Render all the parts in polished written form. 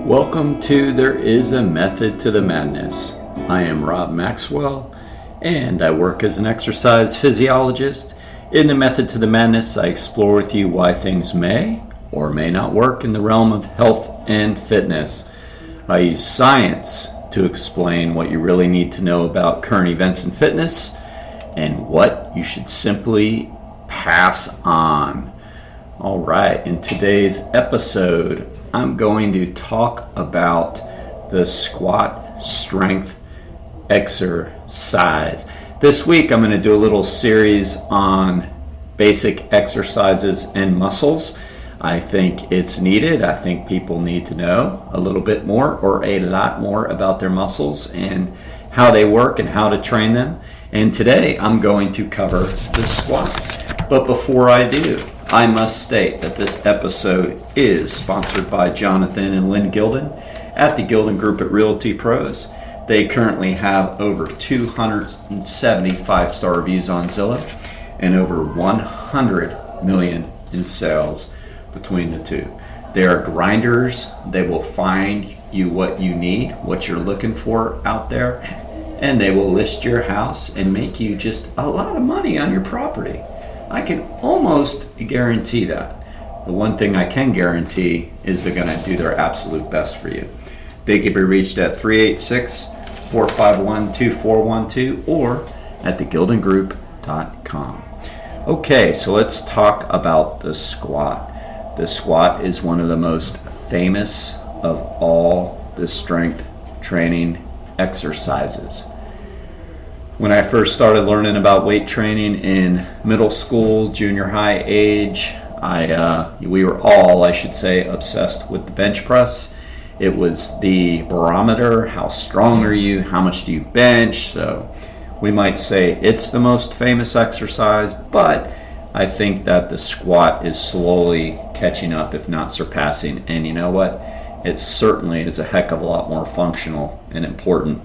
Welcome to There Is a Method to the Madness. I am Rob Maxwell, and I work as an exercise physiologist. In the Method to the Madness, I explore with you why things may or may not work in the realm of health and fitness. I use science to explain what you really need to know about current events in fitness and what you should simply pass on. All right, in today's episode, I'm going to talk about the squat strength exercise. This week I'm going to do a little series on basic exercises and muscles. I think it's needed. I think people need to know a little bit more or a lot more about their muscles and how they work and how to train them. And today I'm going to cover the squat. But before I do, I must state that this episode is sponsored by Jonathan and Lynn Gilden at the Gilden Group at Realty Pros. They currently have over 270 five-star reviews on Zillow and over 100 million in sales between the two. They are grinders. They will find you what you need, what you're looking for out there, and they will list your house and make you just a lot of money on your property. I can almost guarantee that. The one thing I can guarantee is they're going to do their absolute best for you. They can be reached at 386-451-2412 or at thegildengroup.com. Okay, so let's talk about the squat. The squat is one of the most famous of all the strength training exercises. When I first started learning about weight training in middle school, junior high age, we were all, I should say, obsessed with the bench press. It was the barometer. How strong are you? How much do you bench? So we might say it's the most famous exercise, but I think that the squat is slowly catching up, if not surpassing. And you know what? It certainly is a heck of a lot more functional and important.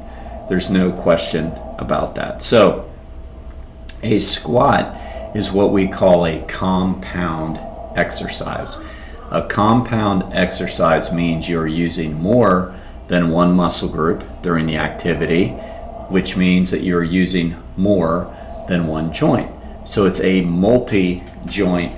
There's no question about that. So a squat is what we call a compound exercise. A compound exercise means you're using more than one muscle group during the activity, which means that you're using more than one joint. So it's a multi-joint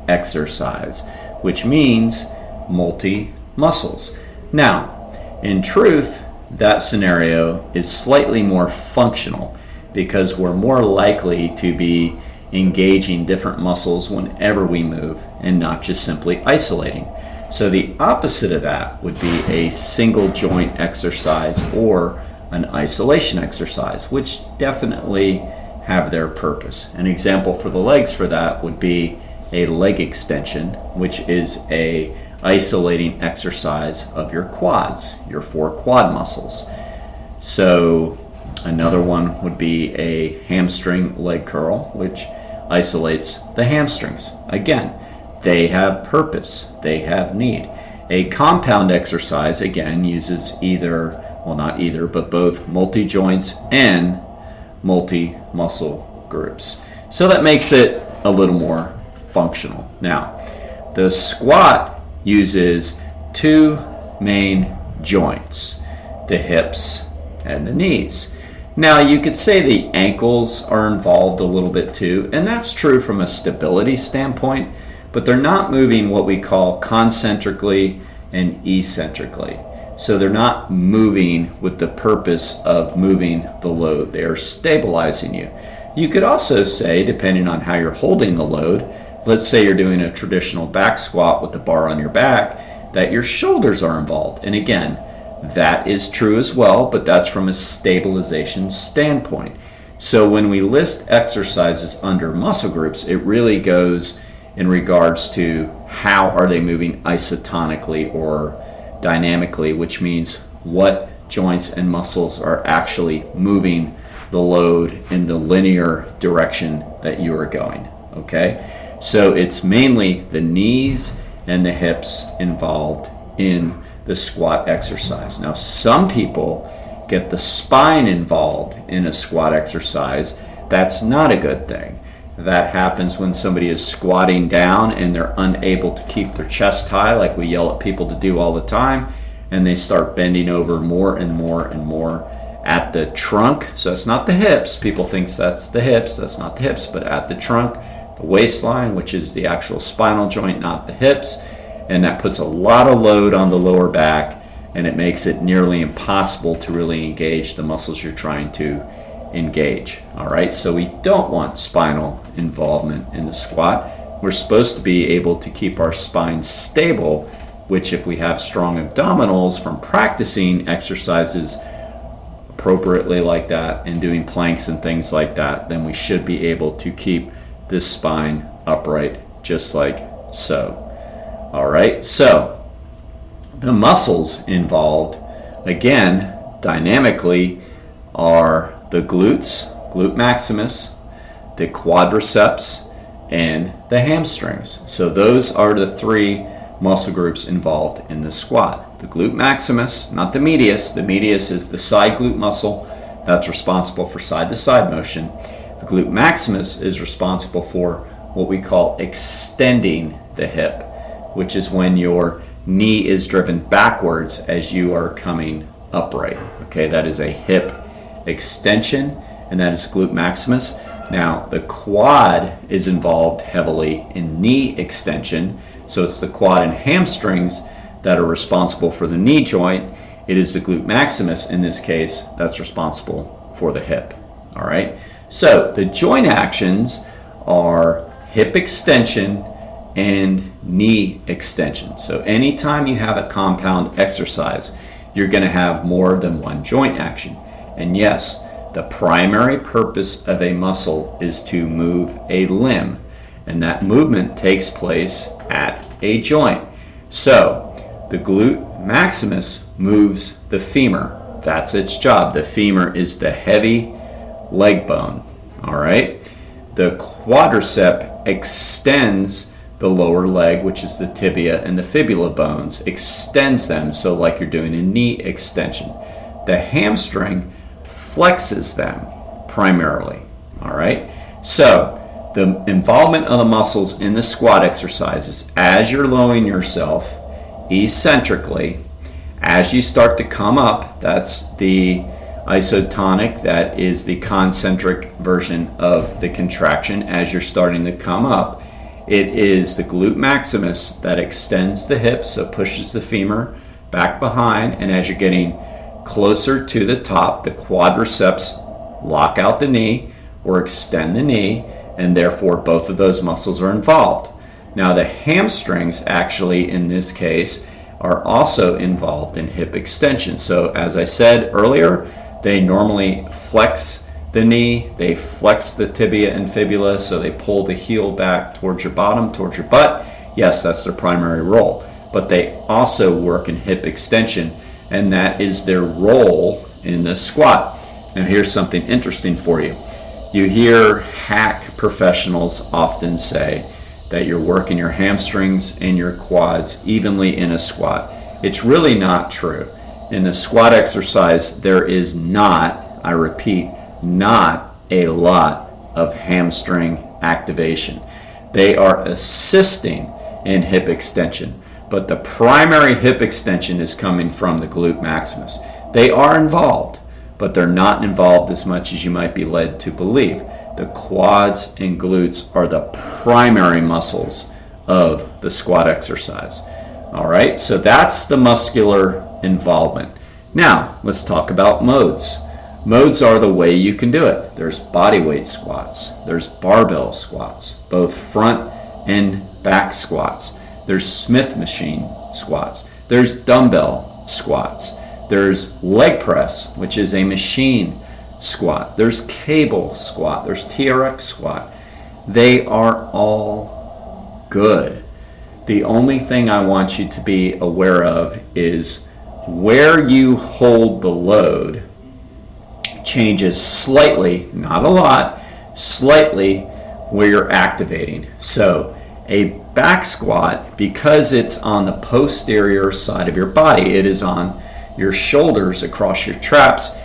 exercise, which means multi-muscles. Now, in truth, that scenario is slightly more functional because we're more likely to be engaging different muscles whenever we move and not just simply isolating. So the opposite of that would be a single joint exercise or an isolation exercise, which definitely have their purpose. An example for the legs for that would be a leg extension, which is a isolating exercise of your quads, your four quad muscles. So another one would be a hamstring leg curl, which isolates the hamstrings. Again, they have purpose, they have need. A compound exercise, again, uses both multi-joints and multi-muscle groups. So that makes it a little more functional. Now, the squat uses two main joints, the hips and the knees. Now, you could say the ankles are involved a little bit too, and that's true from a stability standpoint, but they're not moving what we call concentrically and eccentrically. So they're not moving with the purpose of moving the load. They are stabilizing you. You could also say, depending on how you're holding the load, let's say you're doing a traditional back squat with the bar on your back, that your shoulders are involved. And again, that is true as well, but that's from a stabilization standpoint. So when we list exercises under muscle groups, it really goes in regards to how are they moving isotonically or dynamically, which means what joints and muscles are actually moving the load in the linear direction that you are going, okay? So it's mainly the knees and the hips involved in the squat exercise. Now, some people get the spine involved in a squat exercise. That's not a good thing. That happens when somebody is squatting down and they're unable to keep their chest high, like we yell at people to do all the time. and they start bending over more and more and more at the trunk. So it's not the hips. People think that's the hips. That's not the hips, but at the trunk, the waistline, which is the actual spinal joint, not the hips. And that puts a lot of load on the lower back, and it makes it nearly impossible to really engage the muscles you're trying to engage. All right, so we don't want spinal involvement in the squat. We're supposed to be able to keep our spine stable, which if we have strong abdominals from practicing exercises appropriately like that and doing planks and things like that, then we should be able to keep this spine upright just like so. All right, so the muscles involved, again, dynamically, are the glutes, glute maximus, the quadriceps, and the hamstrings. So those are the three muscle groups involved in the squat. The glute maximus, not the medius. The medius is the side glute muscle that's responsible for side-to-side motion. The glute maximus is responsible for what we call extending the hip, which is when your knee is driven backwards as you are coming upright. Okay, that is a hip extension, and that is glute maximus. Now, the quad is involved heavily in knee extension, so it's the quad and hamstrings that are responsible for the knee joint. It is the glute maximus, in this case, that's responsible for the hip. All right, so the joint actions are hip extension and knee extension. So anytime you have a compound exercise, you're going to have more than one joint action. And yes, the primary purpose of a muscle is to move a limb, and that movement takes place at a joint. So the glute maximus moves the femur. That's its job. The femur is the heavy leg bone. All right. The quadricep extends the lower leg, which is the tibia and the fibula bones, extends them, so like you're doing a knee extension. The hamstring flexes them primarily. All right, so the involvement of the muscles in the squat exercises, as you're lowering yourself eccentrically, as you start to come up, that's the isotonic, that is the concentric version of the contraction. As you're starting to come up, it is the glute maximus that extends the hips, so pushes the femur back behind, and as you're getting closer to the top, the quadriceps lock out the knee or extend the knee, and therefore both of those muscles are involved. Now the hamstrings actually in this case are also involved in hip extension. So as I said earlier, they normally flex the knee, they flex the tibia and fibula, so they pull the heel back towards your bottom, towards your butt. Yes, that's their primary role, but they also work in hip extension, and that is their role in the squat. Now here's something interesting for you. You hear hack professionals often say that you're working your hamstrings and your quads evenly in a squat. It's really not true. In the squat exercise, there is not, I repeat, not a lot of hamstring activation. They are assisting in hip extension, but the primary hip extension is coming from the glute maximus. They are involved, but they're not involved as much as you might be led to believe. The quads and glutes are the primary muscles of the squat exercise. All right, so that's the muscular involvement. Now, let's talk about modes. Modes are the way you can do it. There's bodyweight squats. There's barbell squats, both front and back squats. There's Smith machine squats. There's dumbbell squats. There's leg press, which is a machine squat. There's cable squat. There's TRX squat. They are all good. The only thing I want you to be aware of is where you hold the load changes slightly, not a lot, slightly where you're activating. So a back squat, because it's on the posterior side of your body, it is on your shoulders across your traps,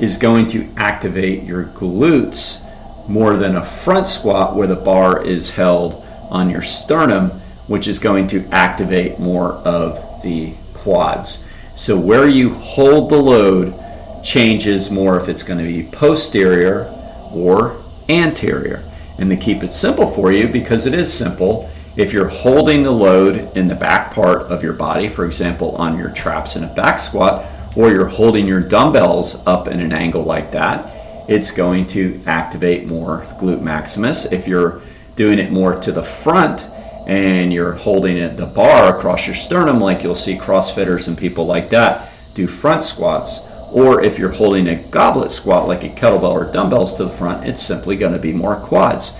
is going to activate your glutes more than a front squat where the bar is held on your sternum, which is going to activate more of the quads. So where you hold the load changes more if it's going to be posterior or anterior. And to keep it simple for you, because it is simple, if you're holding the load in the back part of your body, for example, on your traps in a back squat, or you're holding your dumbbells up in an angle like that, it's going to activate more glute maximus. If you're doing it more to the front and you're holding it the bar across your sternum, like you'll see CrossFitters and people like that do front squats, or if you're holding a goblet squat like a kettlebell or dumbbells to the front, it's simply going to be more quads.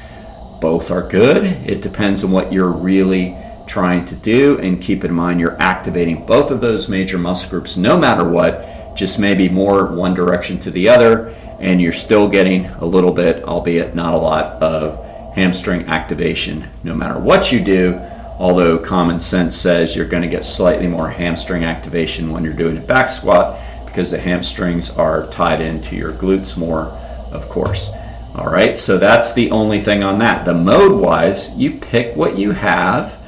Both are good. It depends on what you're really trying to do, and keep in mind you're activating both of those major muscle groups no matter what, just maybe more one direction to the other, and you're still getting a little bit, albeit not a lot, of hamstring activation no matter what you do, although common sense says you're going to get slightly more hamstring activation when you're doing a back squat because the hamstrings are tied into your glutes more, of course. All right, so that's the only thing on that. The mode wise, you pick what you have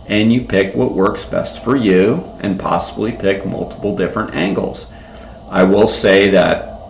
and you pick what works best for you, and possibly pick multiple different angles. I will say that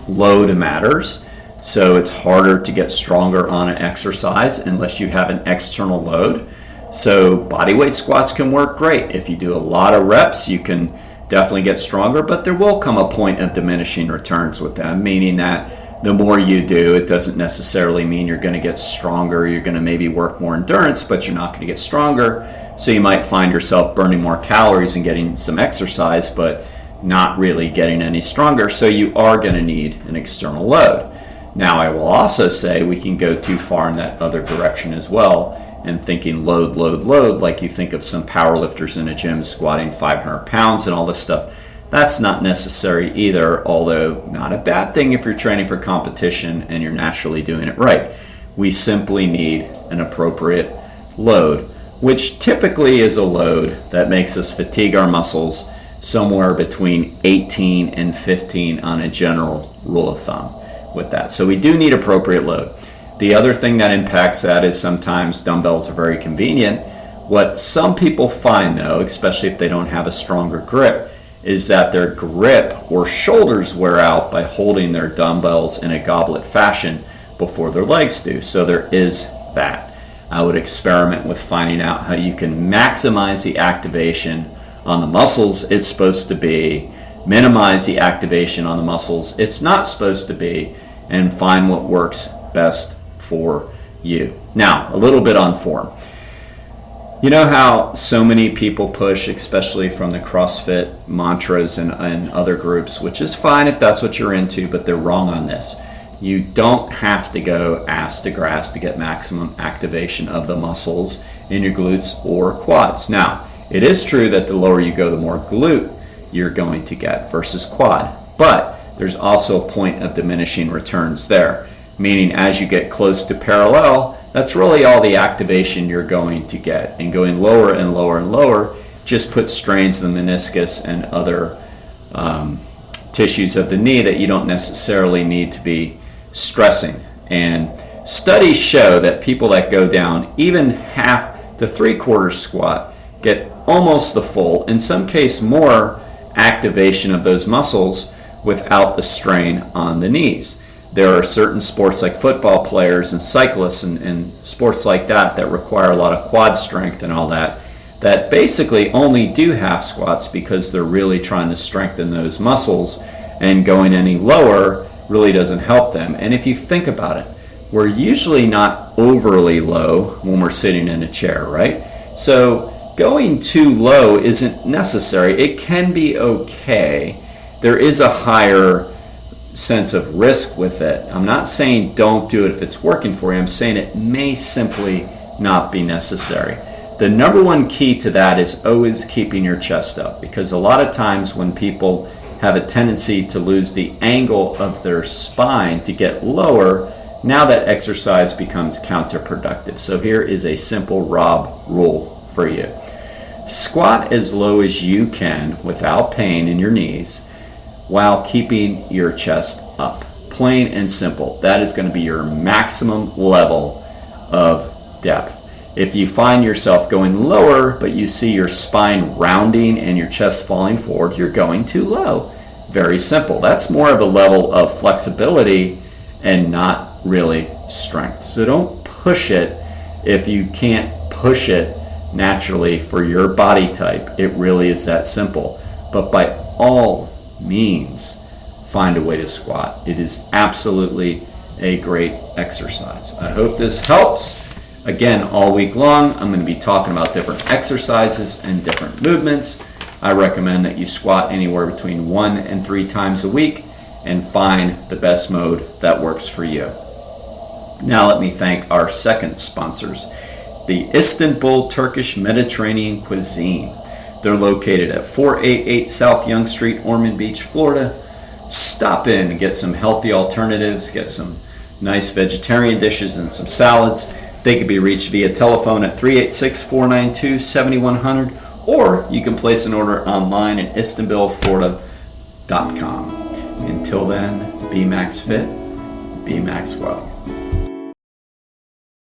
load matters, so it's harder to get stronger on an exercise unless you have an external load. So bodyweight squats can work great. If you do a lot of reps, you can definitely get stronger, but there will come a point of diminishing returns with them, meaning that the more you do, it doesn't necessarily mean you're going to get stronger. You're going to maybe work more endurance, but you're not going to get stronger. So you might find yourself burning more calories and getting some exercise, but not really getting any stronger. So you are going to need an external load. Now, I will also say we can go too far in that other direction as well, and thinking load, load, load, like you think of some power lifters in a gym squatting 500 pounds and all this stuff. That's not necessary either, although not a bad thing if you're training for competition and you're naturally doing it right. We simply need an appropriate load, which typically is a load that makes us fatigue our muscles somewhere between 18 and 15 on a general rule of thumb with that. So we do need appropriate load. The other thing that impacts that is sometimes dumbbells are very convenient. What some people find though, especially if they don't have a stronger grip, is that their grip or shoulders wear out by holding their dumbbells in a goblet fashion before their legs do. So there is that. I would experiment with finding out how you can maximize the activation on the muscles it's supposed to be, minimize the activation on the muscles it's not supposed to be, and find what works best for you. Now, a little bit on form. You know how so many people push, especially from the CrossFit mantras and other groups, which is fine if that's what you're into, but they're wrong on this. You don't have to go ass to grass to get maximum activation of the muscles in your glutes or quads. Now, it is true that the lower you go, the more glute you're going to get versus quad, but there's also a point of diminishing returns there, meaning as you get close to parallel, that's really all the activation you're going to get. And going lower and lower and lower just puts strains in the meniscus and other tissues of the knee that you don't necessarily need to be stressing. And studies show that people that go down even half to 3/4 squat get almost the full, in some case more, activation of those muscles without the strain on the knees. There are certain sports like football players and cyclists and sports like that that require a lot of quad strength and all that, that basically only do half squats because they're really trying to strengthen those muscles, and going any lower really doesn't help them. And if you think about it, we're usually not overly low when we're sitting in a chair, right? So going too low isn't necessary. It can be okay. There is a higher sense of risk with it. I'm not saying don't do it if it's working for you. I'm saying it may simply not be necessary. The number one key to that is always keeping your chest up, because a lot of times when people have a tendency to lose the angle of their spine to get lower, now that exercise becomes counterproductive. So here is a simple Rob rule for you. Squat as low as you can without pain in your knees while keeping your chest up. Plain and simple. That is going to be your maximum level of depth. If you find yourself going lower, but you see your spine rounding and your chest falling forward, you're going too low. Very simple. That's more of a level of flexibility and not really strength. So don't push it if you can't push it naturally for your body type. It really is that simple. But by all means, find a way to squat. It is absolutely a great exercise. I hope this helps. Again, all week long, I'm going to be talking about different exercises and different movements. I recommend that you squat anywhere between 1 and 3 times a week and find the best mode that works for you. Now let me thank our second sponsors, the Istanbul Turkish Mediterranean Cuisine. They're located at 488 South Young Street, Ormond Beach, Florida. Stop in and get some healthy alternatives, get some nice vegetarian dishes and some salads. They can be reached via telephone at 386-492-7100, or you can place an order online at istanbulflorida.com. Until then, be Max Fit, be Max Well.